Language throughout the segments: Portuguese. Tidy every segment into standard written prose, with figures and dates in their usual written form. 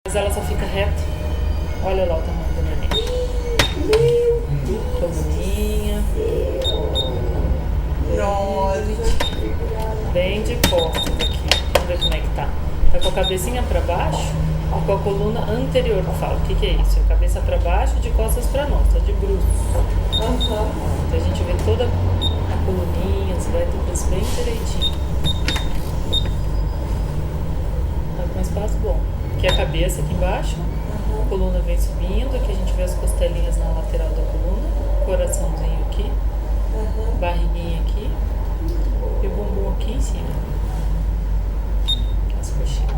Mas ela só fica reta. Olha lá o tamanho do neném. Coluninha. Bem de costas aqui. Vamos ver como é que tá. Tá com a cabecinha pra baixo e com a coluna anterior que fala. O que é isso? É cabeça pra baixo, de costas pra nós. Tá de bruços. Então a gente vê toda a coluninha, as vértebras bem direitinho. Tá com um espaço bom. Aqui é a cabeça aqui embaixo. A coluna vem subindo. Aqui a gente vê as costelinhas na lateral da coluna. Coraçãozinho aqui. Barriguinha aqui. E o bumbum aqui em cima. As coxinhas.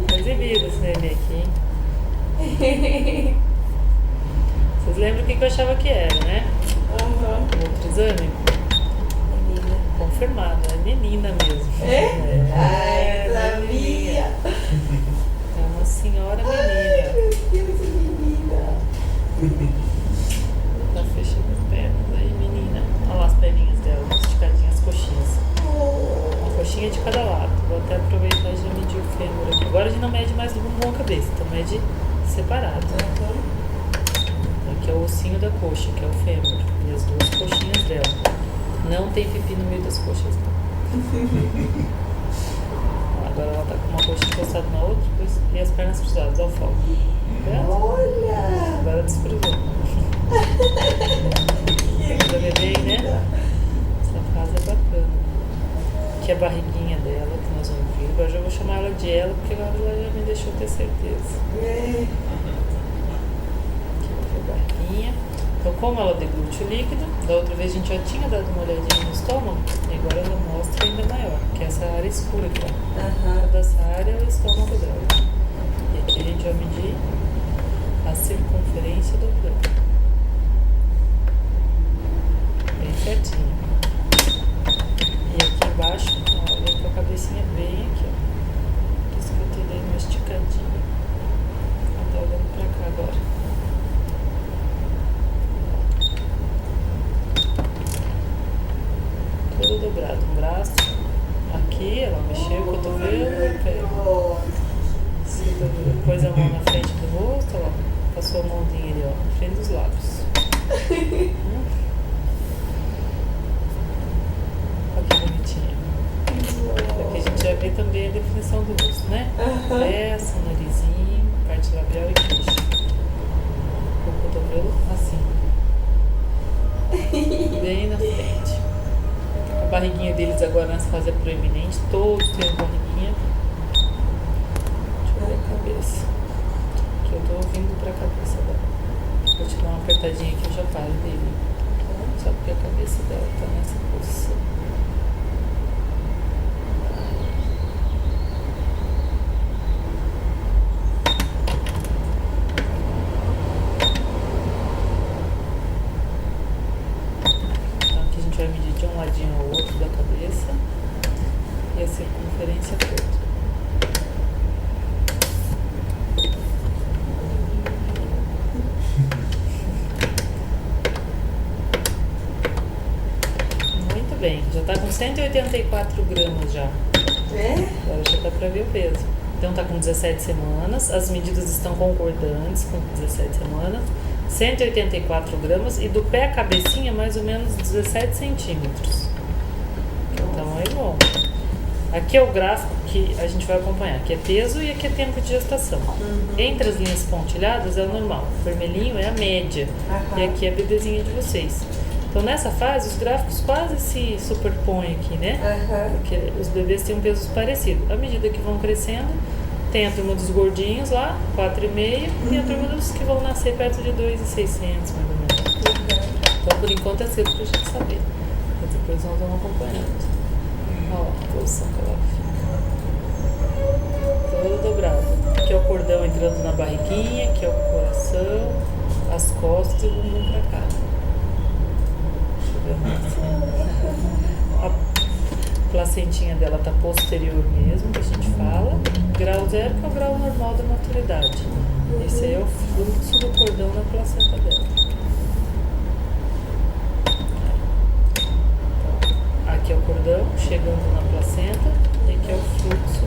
Tá exibido esse neném aqui, hein? Vocês lembram o que eu achava que era, né? Outro exame? Menina. Confirmado, é menina mesmo. Ai, sabia. É uma senhora menina. Ai, meu Deus, menina. Tá fechando as pernas aí, menina. Olha lá as perninhas dela, esticadinhas, as coxinhas. Uma coxinha de cada lado. Vou até aproveitar e já medir o fêmur aqui. Agora a gente não mede mais do bumbum à cabeça, então mede separado. Aqui é o ossinho da coxa, que é o fêmur. E as duas coxinhas dela. Não tem pipi no meio das coxas, não. Agora ela tá com uma coxa encostada na outra e as pernas cruzadas. Olha o foco. Olha! Agora desprezou. Ainda bebê, né? Essa fase é bacana. Aqui é a barriguinha dela, que nós vamos ver. Agora já vou chamar ela de ela, porque agora ela já me deixou ter certeza. Aqui é a barriguinha. Então, como ela deglute o líquido, da outra vez a gente já tinha dado uma olhadinha no estômago, e agora ela mostra ainda maior, que é essa área escura aqui, ó. Toda essa área é o estômago dela. E aqui a gente vai medir a circunferência do abdômen. Bem certinho. E aqui embaixo, ó, vem com a cabecinha bem aqui, ó. Por isso que eu te dei uma esticadinha. Ela tá olhando pra cá agora. Todo dobrado. Um braço aqui, ela mexeu o cotovelo, o pé. Pôs a mão na frente do rosto, ó. Passou a mãozinha ali, ó, na frente dos lábios. Olha que bonitinho. Aqui a gente já vê também a definição do rosto, né? Peça, narizinho, parte labial e queixo. O cotovelo assim. Bem na frente. A barriguinha deles agora nessa fase é proeminente. Todos têm uma barriguinha. Deixa eu ver a cabeça. Que eu tô vindo pra cabeça dela. Vou te dar uma apertadinha aqui, eu já paro dele. Só porque a cabeça dela tá nessa posição. Então aqui a gente vai medir de um ladinho ao outro da cabeça e a circunferência toda. Muito bem, já está com 184 gramas já. Agora já dá para ver o peso. Então está com 17 semanas, as medidas estão concordantes com 17 semanas, 184 gramas e do pé à cabecinha mais ou menos 17 centímetros. Então é bom. Aqui é o gráfico que a gente vai acompanhar. Aqui é peso e aqui é tempo de gestação. Entre as linhas pontilhadas é o normal. O vermelhinho é a média. E aqui é a bebezinha de vocês. Então nessa fase os gráficos quase se superpõem aqui, né? Porque os bebês têm um peso parecido. À medida que vão crescendo, tem a turma dos gordinhos lá, 4,5, e a turma dos que vão nascer perto de 2,600, mais ou menos. Então por enquanto é cedo pra gente saber. Mas depois nós vamos acompanhando. Olha a posição que ela fica. Todo dobrado. Aqui é o cordão entrando na barriguinha, aqui é o coração, as costas e o bumbum pra cá. A placentinha dela tá posterior mesmo, que a gente fala. Grau 0, que é o grau normal da maturidade. Esse aí é o fluxo do cordão na placenta dela. Então, aqui é o cordão chegando na placenta e aqui é o fluxo